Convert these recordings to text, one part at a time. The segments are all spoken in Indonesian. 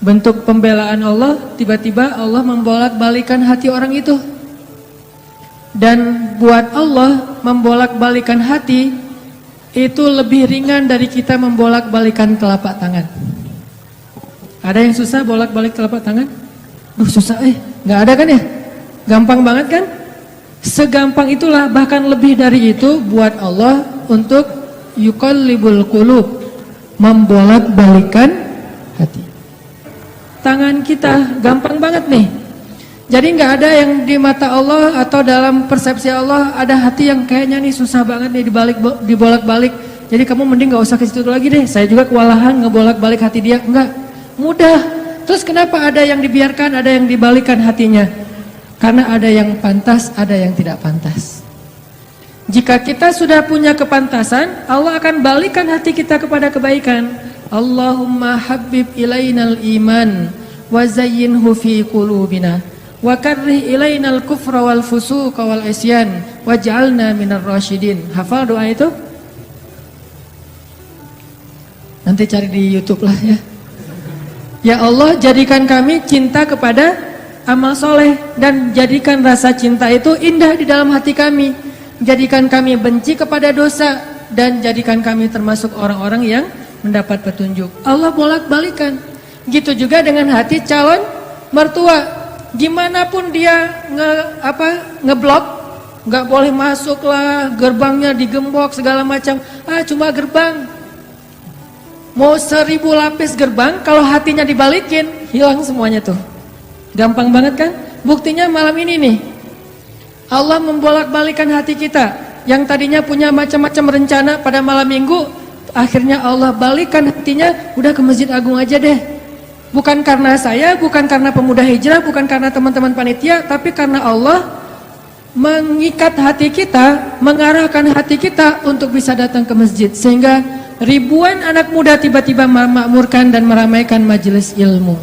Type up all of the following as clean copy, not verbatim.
bentuk pembelaan Allah, tiba-tiba Allah membolak-balikan hati orang itu. Dan buat Allah membolak-balikan hati itu lebih ringan dari kita membolak-balikan telapak tangan. Ada yang susah bolak-balik telapak tangan? Susah nggak ada kan ya? Gampang banget kan? Segampang itulah, bahkan lebih dari itu buat Allah untuk yuqallibul qulub, membolak-balikan hati. Tangan kita gampang banget nih. Jadi nggak ada yang di mata Allah atau dalam persepsi Allah ada hati yang kayaknya nih susah banget nih dibolak-balik. Jadi kamu mending nggak usah ke situ lagi deh. Saya juga kewalahan ngebolak-balik hati dia. Enggak, mudah. Terus kenapa ada yang dibiarkan, ada yang dibalikan hatinya? Karena ada yang pantas, ada yang tidak pantas. Jika kita sudah punya kepantasan, Allah akan balikan hati kita kepada kebaikan. Allahumma habbib ilainal iman wa zayyinhu fi qulubina wa karrih ilainal kufra wal fusuqa wal isyan waj'alna minar rasyidin. Hafal doa itu? Nanti cari di YouTube lah ya. Ya Allah, jadikan kami cinta kepada amal soleh dan jadikan rasa cinta itu indah di dalam hati kami. Jadikan kami benci kepada dosa dan jadikan kami termasuk orang-orang yang mendapat petunjuk. Allah bolak-balikan. Gitu juga dengan hati calon mertua. Gimana pun dia ngeblok, nggak boleh masuk lah, gerbangnya digembok segala macam. Cuma gerbang. Mau 1000 lapis gerbang, kalau hatinya dibalikin, hilang semuanya tuh. Gampang banget kan? Buktinya malam ini nih. Allah membolak-balikan hati kita. Yang tadinya punya macam-macam rencana pada malam minggu, akhirnya Allah balikan hatinya, udah ke Masjid Agung aja deh. Bukan karena saya, bukan karena pemuda hijrah, bukan karena teman-teman panitia, tapi karena Allah mengikat hati kita, mengarahkan hati kita untuk bisa datang ke masjid. Sehingga ribuan anak muda tiba-tiba memakmurkan dan meramaikan majelis ilmu.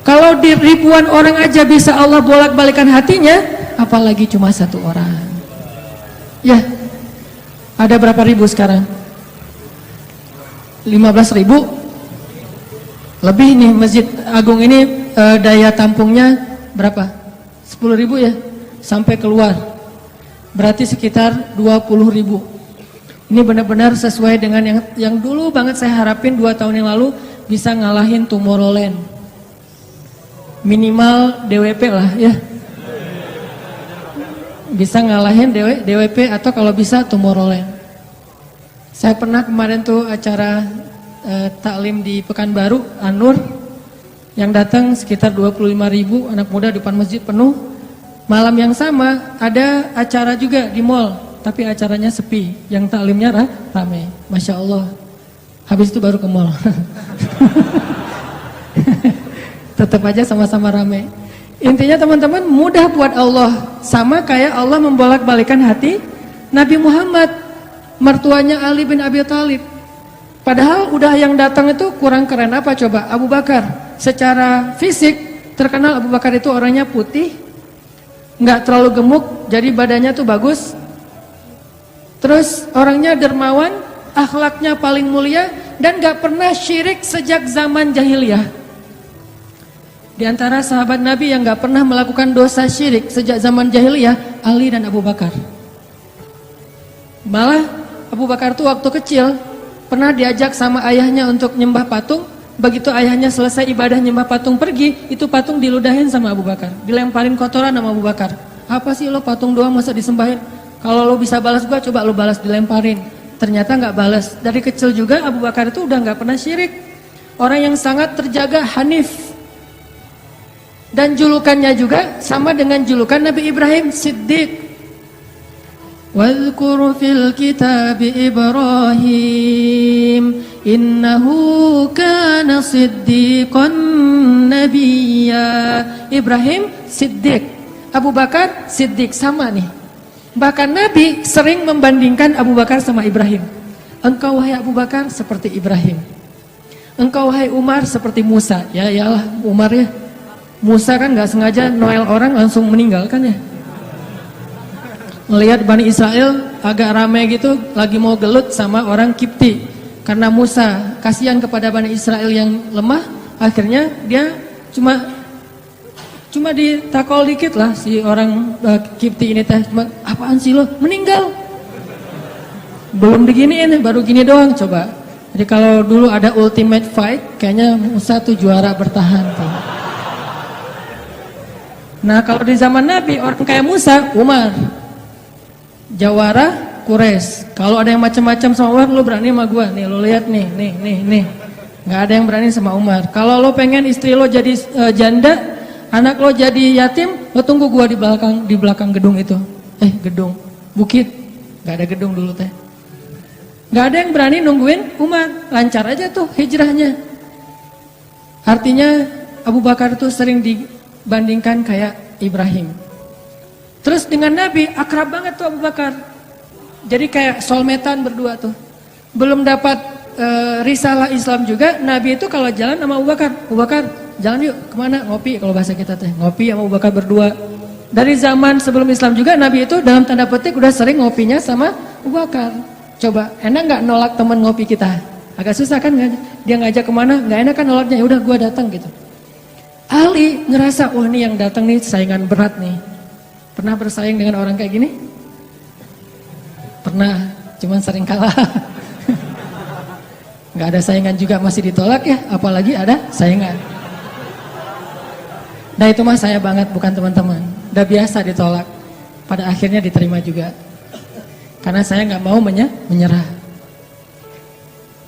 Kalau di ribuan orang aja bisa Allah bolak-balikan hatinya, apalagi cuma satu orang. Ya, ada berapa ribu sekarang? 15.000? Lebih nih Masjid Agung ini daya tampungnya berapa? 10.000 ya? Sampai keluar. Berarti sekitar 20.000. Ini benar-benar sesuai dengan yang dulu banget saya harapin 2 tahun yang lalu bisa ngalahin Tomorrowland. Minimal DWP lah ya. Bisa ngalahin DWP atau kalau bisa Tomorrowland. Saya pernah kemarin tuh acara taklim di Pekanbaru, Anur, yang datang sekitar 25.000 anak muda di depan masjid penuh. Malam yang sama ada acara juga di mall, tapi acaranya sepi, yang taklimnya ramai. Masya Allah. Habis itu baru ke mall. Tetap aja sama-sama ramai. Intinya teman-teman, mudah buat Allah. Sama kayak Allah membolak-balikan hati Nabi Muhammad, mertuanya Ali bin Abi Thalib. Padahal udah yang datang itu kurang keren apa coba? Abu Bakar. Secara fisik terkenal Abu Bakar itu orangnya putih, nggak terlalu gemuk, jadi badannya tuh bagus. Terus orangnya dermawan, akhlaknya paling mulia, dan gak pernah syirik sejak zaman jahiliyah. Di antara sahabat Nabi yang gak pernah melakukan dosa syirik sejak zaman jahiliyah, Ali dan Abu Bakar. Malah Abu Bakar tuh waktu kecil pernah diajak sama ayahnya untuk nyembah patung. Begitu ayahnya selesai ibadah nyembah patung pergi, itu patung diludahin sama Abu Bakar, dilemparin kotoran sama Abu Bakar. Apa sih lo patung doang masa disembahin? Kalau lo bisa balas gua, coba lo balas, dilemparin. Ternyata nggak balas. Dari kecil juga Abu Bakar itu udah nggak pernah syirik. Orang yang sangat terjaga, hanif. Dan julukannya juga sama dengan julukan Nabi Ibrahim, Siddiq. Wadhkur fil kitabi Ibrahim innahu kana siddiqan nabiyya. Ibrahim Siddiq, Abu Bakar Siddiq, sama nih. Bahkan Nabi sering membandingkan Abu Bakar sama Ibrahim. Engkau wahai Abu Bakar seperti Ibrahim, engkau wahai Umar seperti Musa. Ya iyalah Umar ya. Musa kan gak sengaja noel orang langsung meninggal kan ya. Melihat Bani Israel agak ramai gitu, lagi mau gelut sama orang Kipti. Karena Musa kasihan kepada Bani Israel yang lemah, Akhirnya dia cuma ditakol dikit lah si orang Kipti ini teh, cuma apaan sih lo meninggal, belum diginiin baru gini doang. Coba jadi kalau dulu ada ultimate fight kayaknya Musa tuh juara bertahan tuh. Nah kalau di zaman Nabi orang kayak Musa, Umar jawara Quraisy. Kalau ada yang macam-macam sama Umar, lo berani sama gua nih, lo lihat nih, nggak ada yang berani sama Umar. Kalau lo pengen istri lo jadi janda, anak lo jadi yatim, lo tunggu gua di belakang gedung itu. Gedung bukit, nggak ada gedung dulu teh. Nggak ada yang berani nungguin Umar, lancar aja tuh hijrahnya. Artinya Abu Bakar tuh sering dibandingkan kayak Ibrahim. Terus dengan Nabi akrab banget tuh Abu Bakar. Jadi kayak soulmate-an berdua tuh. Belum dapat risalah Islam juga, Nabi itu kalau jalan sama Abu Bakar, jalan yuk kemana? Ngopi, kalau bahasa kita teh ngopi sama Abu Bakar berdua. Dari zaman sebelum Islam juga Nabi itu dalam tanda petik udah sering ngopinya sama Abu Bakar. Coba enak nggak nolak teman ngopi kita? Agak susah kan? Dia ngajak kemana? Nggak enak kan nolaknya? Ya udah gua datang gitu. Ali ngerasa wah nih yang datang nih saingan berat nih. Pernah bersaing dengan orang kayak gini? Pernah, cuman sering kalah. Nggak ada saingan juga masih ditolak ya, apalagi ada saingan. Nah itu mah saya banget, bukan teman-teman. Udah biasa ditolak, pada akhirnya diterima juga. Karena saya nggak mau menyerah.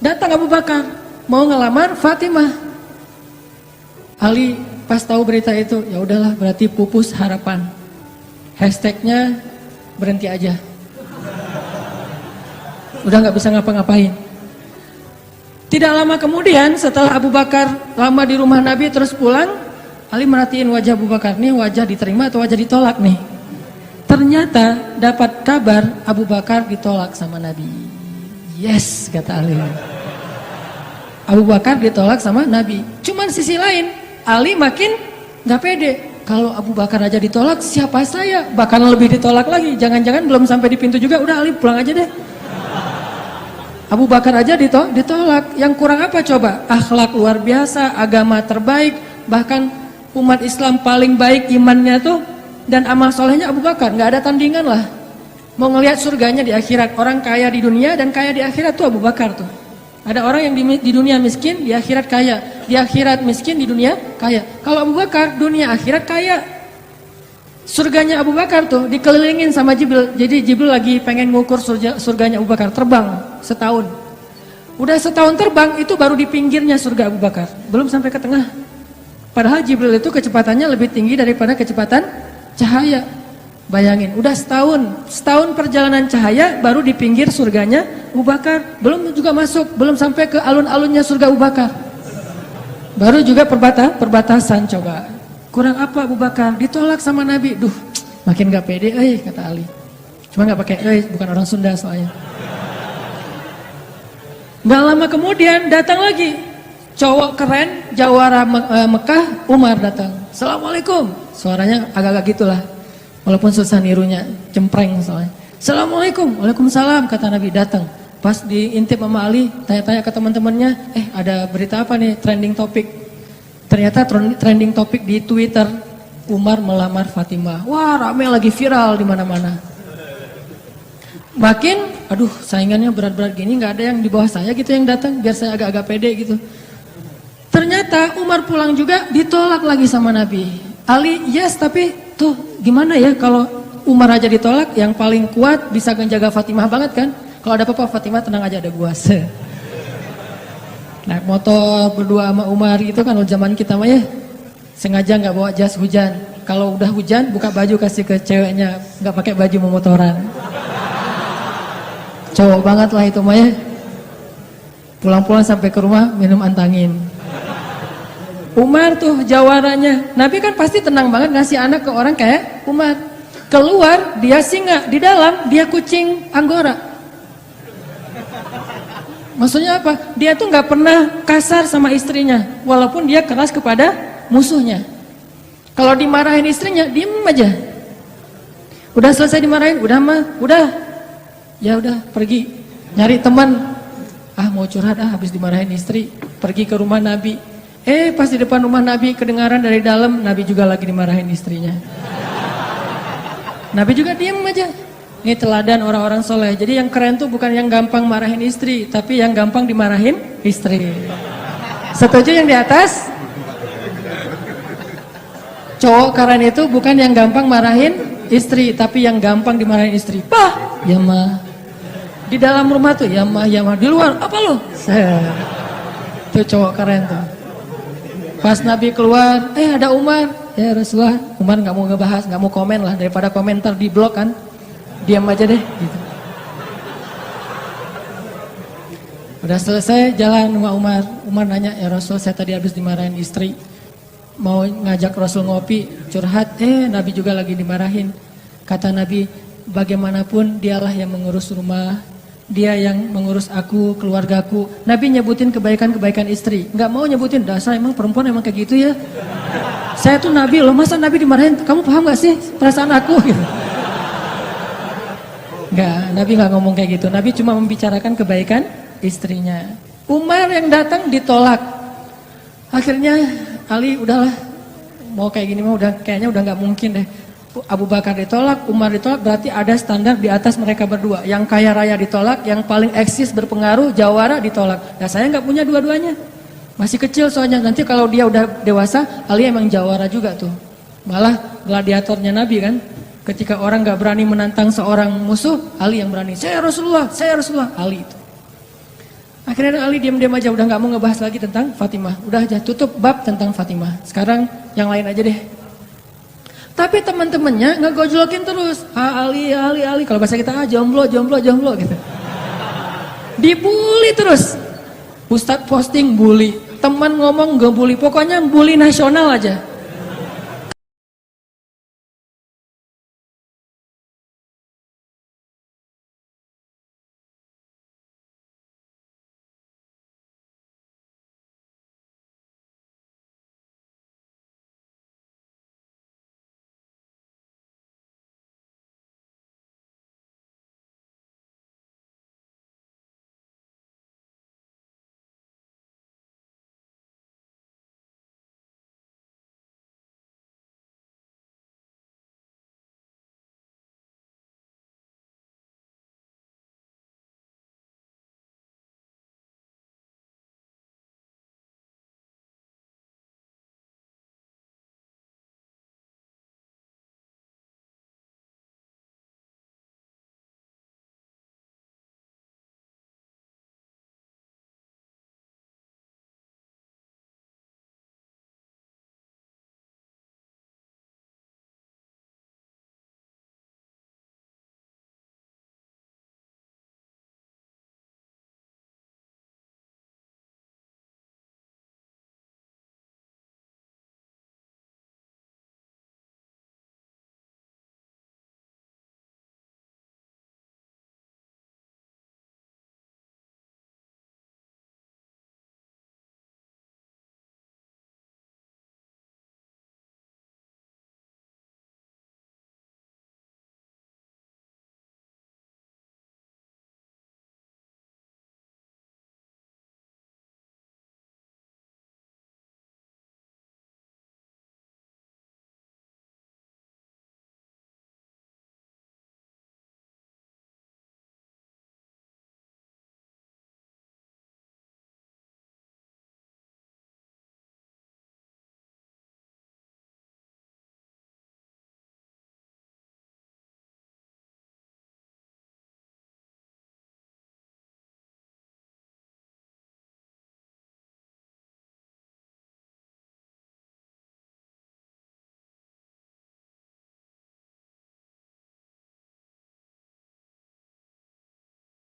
Datang Abu Bakar, mau ngelamar Fatimah. Ali pas tahu berita itu, ya udahlah berarti pupus harapan. Hashtagnya berhenti aja. Udah nggak bisa ngapa-ngapain. Tidak lama kemudian setelah Abu Bakar lama di rumah Nabi terus pulang, Ali merhatiin wajah Abu Bakar nih, wajah diterima atau wajah ditolak nih. Ternyata dapat kabar Abu Bakar ditolak sama Nabi. Yes, kata Ali. Abu Bakar ditolak sama Nabi. Cuman sisi lain, Ali makin nggak pede. Kalau Abu Bakar aja ditolak, siapa saya? Bahkan lebih ditolak lagi. Jangan-jangan belum sampai di pintu juga, udah Ali pulang aja deh. Abu Bakar aja ditolak. Yang kurang apa coba? Akhlak luar biasa, agama terbaik, bahkan umat Islam paling baik imannya tuh dan amal solehnya Abu Bakar. Nggak ada tandingan lah. Mau ngelihat surganya di akhirat, orang kaya di dunia dan kaya di akhirat tuh Abu Bakar tuh. Ada orang yang di dunia miskin, di akhirat kaya. Di akhirat miskin, di dunia kaya. Kalau Abu Bakar, dunia akhirat kaya. Surganya Abu Bakar tuh dikelilingin sama Jibril. Jadi Jibril lagi pengen ngukur surganya Abu Bakar, terbang setahun. Udah setahun terbang itu baru di pinggirnya surga Abu Bakar, belum sampai ke tengah. Padahal Jibril itu kecepatannya lebih tinggi daripada kecepatan cahaya. Bayangin, udah setahun perjalanan cahaya baru di pinggir surganya Abu Bakar, belum juga masuk, belum sampai ke alun-alunnya surga Abu Bakar. Baru juga perbatasan coba. Kurang apa Abu Bakar? Ditolak sama Nabi. Duh, makin gak pede, kata Ali. Cuma gak pakai bukan orang Sunda soalnya. Gak lama kemudian datang lagi cowok keren, jawara Mekah, Umar datang. Assalamualaikum. Suaranya agak-agak gitulah. Walaupun susah nirunya, cempreng soalnya. Assalamualaikum. Waalaikumsalam, kata Nabi datang. Pas diintip sama Ali, tanya-tanya ke teman-temannya, ada berita apa nih trending topik? Ternyata trending topik di Twitter, Umar melamar Fatimah. Wah, rame lagi viral di mana-mana. Makin, aduh, saingannya berat-berat gini, nggak ada yang di bawah saya gitu yang datang, biar saya agak-agak pede gitu. Ternyata Umar pulang juga ditolak lagi sama Nabi. Ali, yes, tapi tuh gimana ya kalau Umar aja ditolak, yang paling kuat bisa menjaga Fatimah banget kan? Kalau ada apa-apa Fatimah tenang aja, ada gua. Naik motor berdua sama Umar gitu kan, zaman kita mah ya sengaja nggak bawa jas hujan. Kalau udah hujan buka baju kasih ke ceweknya, nggak pakai baju mau motoran. Cowok banget lah itu mah ya. Pulang-pulang sampai ke rumah minum antangin. Umar tuh jawarannya, Nabi kan pasti tenang banget ngasih anak ke orang kayak Umar. Keluar dia singa, di dalam dia kucing Anggora. Maksudnya apa? Dia tuh nggak pernah kasar sama istrinya, walaupun dia keras kepada musuhnya. Kalau dimarahin istrinya, diem aja. Udah selesai dimarahin, udah mah, udah, ya udah pergi nyari teman. Mau curhat habis dimarahin istri, pergi ke rumah Nabi. Pas di depan rumah Nabi kedengaran dari dalam, Nabi juga lagi dimarahin istrinya. Nabi juga diem aja. Ini teladan orang-orang soleh. Jadi yang keren tuh bukan yang gampang marahin istri, tapi yang gampang dimarahin istri. Setuju yang di atas? Cowok keren itu bukan yang gampang marahin istri, tapi yang gampang dimarahin istri. Pah, ya mah. Di dalam rumah tuh, ya mah, ya mah. Di luar, apa lo? Itu cowok keren tuh. Pas Nabi keluar, ada Umar. Ya Rasulullah, Umar gak mau ngebahas, gak mau komen lah. Daripada komentar di blog kan. Diam aja deh gitu. Udah selesai jalan sama Umar. Umar nanya, ya Rasul saya tadi habis dimarahin istri, mau ngajak Rasul ngopi curhat, Nabi juga lagi dimarahin. Kata Nabi, bagaimanapun dialah yang mengurus rumah, dia yang mengurus aku, keluargaku. Nabi nyebutin kebaikan-kebaikan istri, nggak mau nyebutin dasar emang perempuan emang kayak gitu ya. Saya tuh Nabi loh, masa Nabi dimarahin, kamu paham gak sih perasaan aku gitu. Enggak, Nabi nggak ngomong kayak gitu. Nabi cuma membicarakan kebaikan istrinya. Umar yang datang ditolak. Akhirnya Ali udahlah, mau kayak gini mah kayaknya udah nggak mungkin deh. Abu Bakar ditolak, Umar ditolak, berarti ada standar di atas mereka berdua. Yang kaya raya ditolak, yang paling eksis berpengaruh, jawara ditolak. Nah saya nggak punya dua-duanya. Masih kecil soalnya, nanti kalau dia udah dewasa, Ali emang jawara juga tuh. Malah gladiatornya Nabi kan. Ketika orang gak berani menantang seorang musuh, Ali yang berani. Saya Rasulullah, Ali itu. Akhirnya Ali diam-diam aja, udah gak mau ngebahas lagi tentang Fatimah. Udah aja, tutup bab tentang Fatimah. Sekarang yang lain aja deh. Tapi teman-temannya ngegojlokin terus. Ali. Kalau bahasa kita, jomblo gitu. Dibully terus. Ustadz posting bully. Teman ngomong gak bully. Pokoknya bully nasional aja.